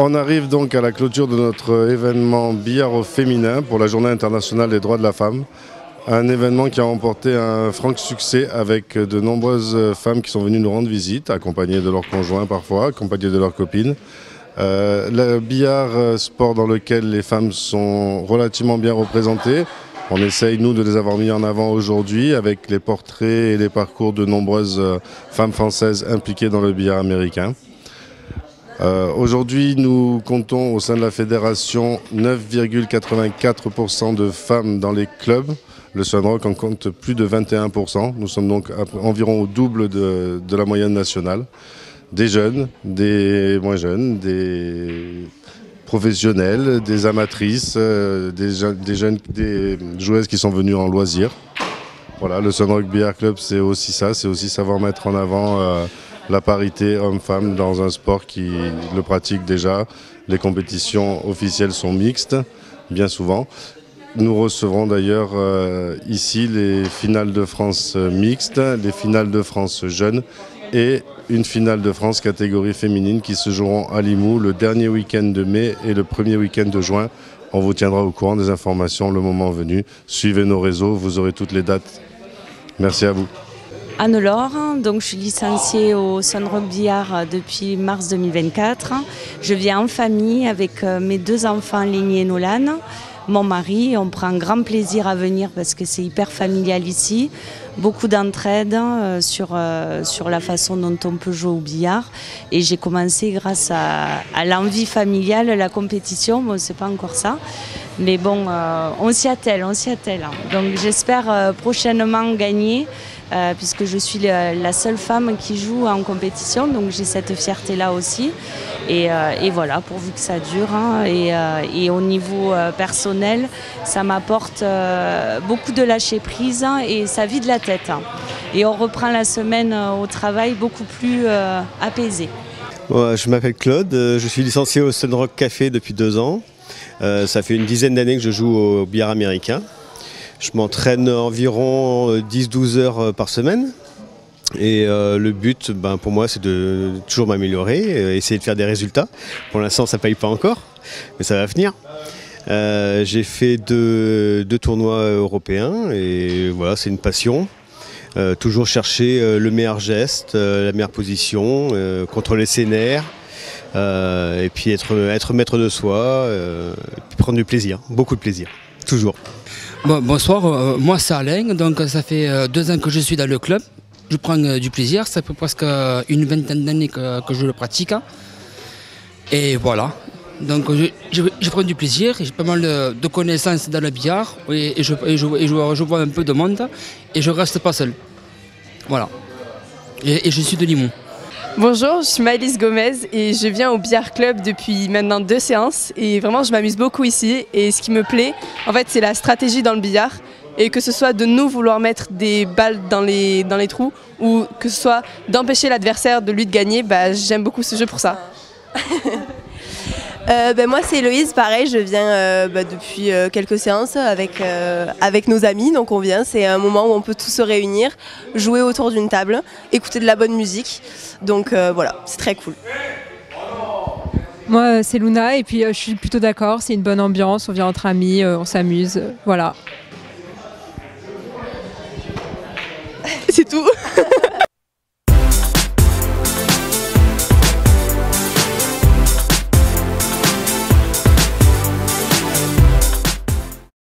On arrive donc à la clôture de notre événement billard au féminin pour la Journée internationale des droits de la femme. Un événement qui a remporté un franc succès avec de nombreuses femmes qui sont venues nous rendre visite, accompagnées de leurs conjoints parfois, accompagnées de leurs copines. Le billard, sport dans lequel les femmes sont relativement bien représentées. On essaye, nous, de les avoir mis en avant aujourd'hui avec les portraits et les parcours de nombreuses femmes françaises impliquées dans le billard américain. Aujourd'hui, nous comptons au sein de la fédération 9,84% de femmes dans les clubs. Le Sunrock en compte plus de 21%. Nous sommes donc environ au double de la moyenne nationale. Des jeunes, des moins jeunes, des professionnels, des amatrices, des joueuses qui sont venues en loisir. Voilà, le Sunrock Billard Club, c'est aussi ça, c'est aussi savoir mettre en avant la parité homme-femme dans un sport qui le pratique déjà. Les compétitions officielles sont mixtes, bien souvent. Nous recevrons d'ailleurs ici les finales de France mixtes, les finales de France jeunes et une finale de France catégorie féminine qui se joueront à Limoux le dernier week-end de mai et le premier week-end de juin. On vous tiendra au courant des informations le moment venu. Suivez nos réseaux, vous aurez toutes les dates. Merci à vous. Anne-Laure, donc je suis licenciée au Sunrock Billard depuis mars 2024. Je viens en famille avec mes 2 enfants, Lénie et Nolan. Mon mari, on prend grand plaisir à venir parce que c'est hyper familial ici. Beaucoup d'entraide sur la façon dont on peut jouer au billard. Et j'ai commencé grâce à l'envie familiale, la compétition. Bon, c'est pas encore ça. Mais bon, on s'y attelle. Donc j'espère prochainement gagner. Puisque je suis la seule femme qui joue en compétition, donc j'ai cette fierté-là aussi. Et voilà, pourvu que ça dure. Hein, et au niveau personnel, ça m'apporte beaucoup de lâcher prise et ça vide la tête. Hein. Et on reprend la semaine au travail beaucoup plus apaisé. Ouais, je m'appelle Claude, je suis licencié au Sunrock Café depuis 2 ans. Ça fait une dizaine d'années que je joue au billard américain. Je m'entraîne environ 10-12 heures par semaine et le but pour moi c'est de toujours m'améliorer, essayer de faire des résultats. Pour l'instant ça ne paye pas encore, mais ça va venir. J'ai fait deux tournois européens et voilà, c'est une passion. Toujours chercher le meilleur geste, la meilleure position, contrôler ses nerfs et puis être maître de soi, et prendre du plaisir, beaucoup de plaisir, toujours. Bon, bonsoir, moi c'est Alain, donc ça fait 2 ans que je suis dans le club. Je prends du plaisir, ça fait presque une vingtaine d'années que je le pratique. Et voilà, donc je prends du plaisir, j'ai pas mal de connaissances dans le billard et je vois un peu de monde et je reste pas seul. Voilà, et je suis de Limoux. Bonjour, je suis Maëlys Gomez et je viens au billard club depuis maintenant 2 séances et vraiment je m'amuse beaucoup ici et ce qui me plaît en fait c'est la stratégie dans le billard et que ce soit de nous vouloir mettre des balles dans les trous ou que ce soit d'empêcher l'adversaire de lui de gagner, j'aime beaucoup ce jeu pour ça. Moi c'est Héloïse, pareil, je viens depuis quelques séances avec nos amis, donc on vient, c'est un moment où on peut tous se réunir, jouer autour d'une table, écouter de la bonne musique, donc voilà, c'est très cool. Moi c'est Luna et puis je suis plutôt d'accord, c'est une bonne ambiance, on vient entre amis, on s'amuse, voilà. C'est tout.